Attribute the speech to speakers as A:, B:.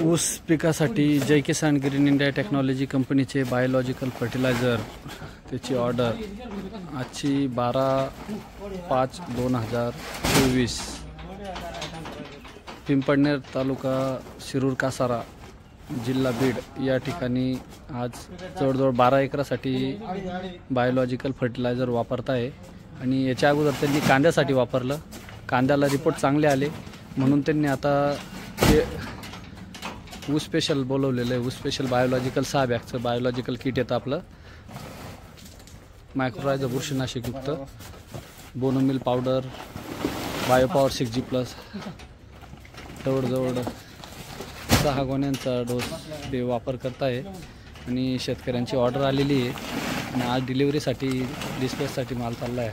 A: ऊस पिकासाठी जय किसान green India technology कंपनीचे बायोलॉजिकल फर्टिलायझर त्याची ऑर्डर आजची 12/5/2024 पिंपळनेर तालुका शिरूर कासारा जिल्हा बीड या ठिकाणी आज जवळजवळ 12 एकरासाठी बायोलॉजिकल फर्टिलायझर वापरत आहे। आणि याच्या अगोदर त्यांनी कांद्यासाठी वापरलं, कांद्याला रिपोर्ट चांगले आले म्हणून त्यांनी आता ते ऊस स्पेशल बोलवलेलं आहे। ऊस स्पेशल बायोलॉजिकल 6 बॅगचं बायोलॉजिकल किट येतं आपलं, मायक्रोरायझा बुरशीनाशकयुक्त, बोनोमिल पावडर, बायोपॉवर 6G+, जवळजवळ 6 गोण्यांचा डोस ते वापर करत आहे। आणि शेतकऱ्यांची ऑर्डर आलेली आहे आणि आज डिलिव्हरीसाठी डिस्पॅचसाठी माल चालला आहे।